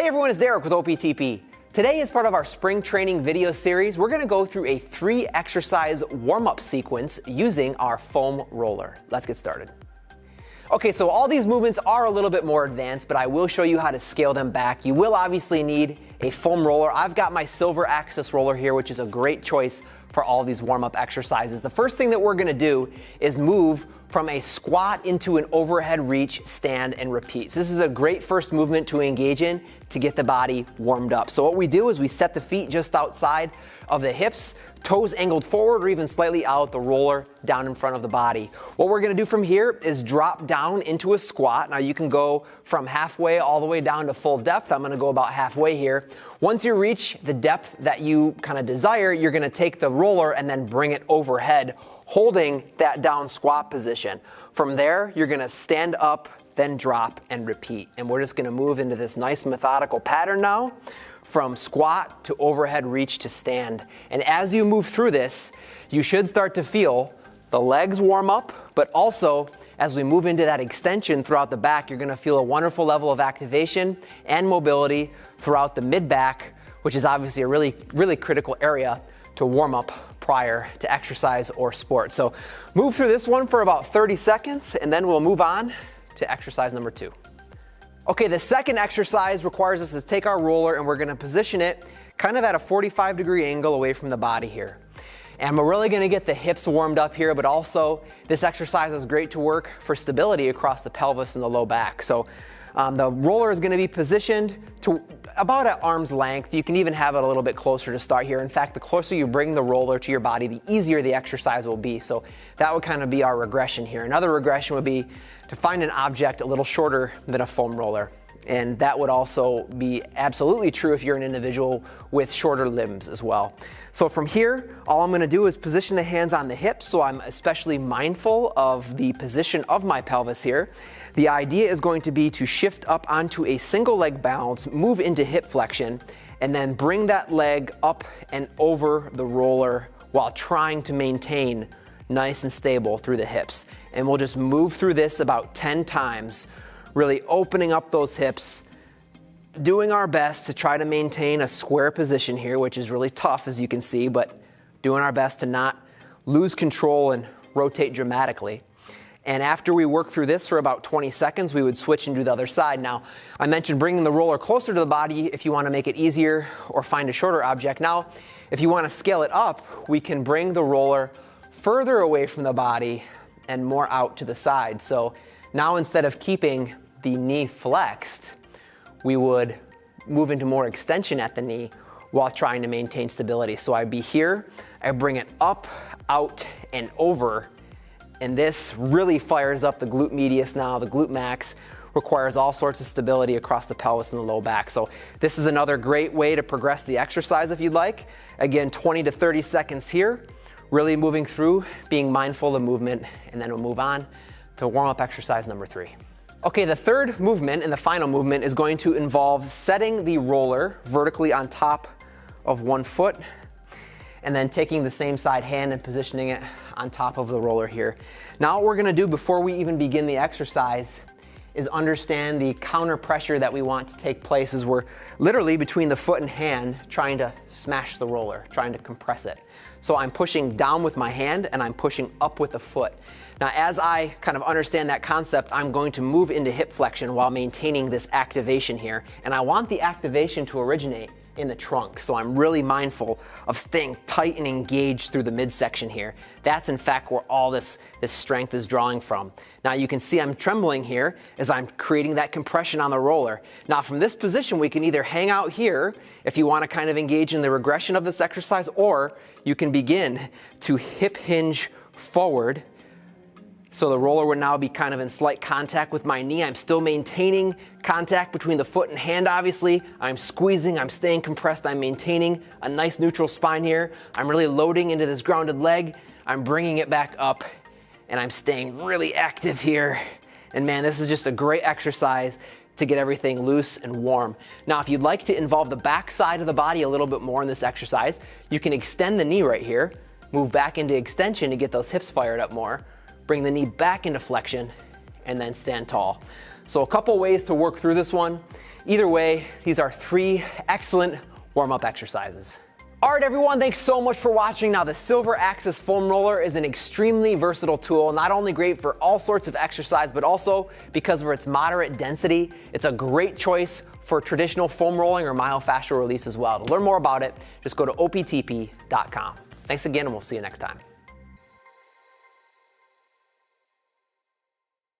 Hey everyone, it's Derek with OPTP. Today, as part of our spring training video series, we're gonna go through a 3-exercise warm-up sequence using our foam roller. Let's get started. Okay, so all these movements are a little bit more advanced, but I will show you how to scale them back. You will obviously need a foam roller. I've got my silver axis roller here, which is a great choice for all these warm-up exercises. The first thing that we're gonna do is move from a squat into an overhead reach, stand, and repeat. So this is a great first movement to engage in to get the body warmed up. So what we do is we set the feet just outside of the hips, toes angled forward or even slightly out, the roller down in front of the body. What we're gonna do from here is drop down into a squat. Now you can go from halfway all the way down to full depth. I'm gonna go about halfway here. Once you reach the depth that you kind of desire, you're gonna take the roller and then bring it overhead, holding that down squat position. From there, you're gonna stand up, then drop and repeat. And we're just gonna move into this nice methodical pattern now, from squat to overhead reach to stand. And as you move through this, you should start to feel the legs warm up, but also as we move into that extension throughout the back, you're gonna feel a wonderful level of activation and mobility throughout the mid-back, which is obviously a really critical area to warm up prior to exercise or sport. So move through this one for about 30 seconds and then we'll move on to exercise number 2. Okay, the second exercise requires us to take our roller and we're gonna position it kind of at a 45-degree angle away from the body here. And we're really gonna get the hips warmed up here, but also this exercise is great to work for stability across the pelvis and the low back. So the roller is gonna be positioned to about at arm's length. You can even have it a little bit closer to start here. In fact, the closer you bring the roller to your body, the easier the exercise will be. So that would kind of be our regression here. Another regression would be to find an object a little shorter than a foam roller. And that would also be absolutely true if you're an individual with shorter limbs as well. So from here, all I'm gonna do is position the hands on the hips, so I'm especially mindful of the position of my pelvis here. The idea is going to be to shift up onto a single leg balance, move into hip flexion, and then bring that leg up and over the roller while trying to maintain nice and stable through the hips. And we'll just move through this about 10 times, really opening up those hips, doing our best to try to maintain a square position here, which is really tough as you can see, but doing our best to not lose control and rotate dramatically. And after we work through this for about 20 seconds, we would switch and do the other side. Now, I mentioned bringing the roller closer to the body if you want to make it easier or find a shorter object. Now, if you want to scale it up, we can bring the roller further away from the body and more out to the side. So now instead of keeping the knee flexed, we would move into more extension at the knee while trying to maintain stability. So I'd be here, I bring it up, out, and over. And this really fires up the glute medius now. The glute max requires all sorts of stability across the pelvis and the low back. So this is another great way to progress the exercise if you'd like. Again, 20 to 30 seconds here, really moving through, being mindful of the movement, and then we'll move on to warm-up exercise number 3. Okay, the third movement and the final movement is going to involve setting the roller vertically on top of one foot and then taking the same side hand and positioning it on top of the roller here. Now what we're gonna do before we even begin the exercise is understand the counter pressure that we want to take place as we're literally between the foot and hand trying to smash the roller, trying to compress it. So I'm pushing down with my hand and I'm pushing up with the foot. Now as I kind of understand that concept, I'm going to move into hip flexion while maintaining this activation here. And I want the activation to originate in the trunk. So I'm really mindful of staying tight and engaged through the midsection here. That's in fact where all this strength is drawing from. Now you can see I'm trembling here as I'm creating that compression on the roller. Now from this position, we can either hang out here if you want to kind of engage in the regression of this exercise, or you can begin to hip hinge forward. So the roller would now be kind of in slight contact with my knee. I'm still maintaining contact between the foot and hand, obviously. I'm squeezing, I'm staying compressed, I'm maintaining a nice neutral spine here. I'm really loading into this grounded leg. I'm bringing it back up and I'm staying really active here. And man, this is just a great exercise to get everything loose and warm. Now, if you'd like to involve the back side of the body a little bit more in this exercise, you can extend the knee right here, move back into extension to get those hips fired up more. Bring the knee back into flexion and then stand tall. So a couple ways to work through this one. Either way, these are 3 excellent warm-up exercises. All right, everyone, thanks so much for watching. Now, the Silver Axis foam roller is an extremely versatile tool, not only great for all sorts of exercise, but also because of its moderate density, it's a great choice for traditional foam rolling or myofascial release as well. To learn more about it, just go to optp.com. Thanks again, and we'll see you next time.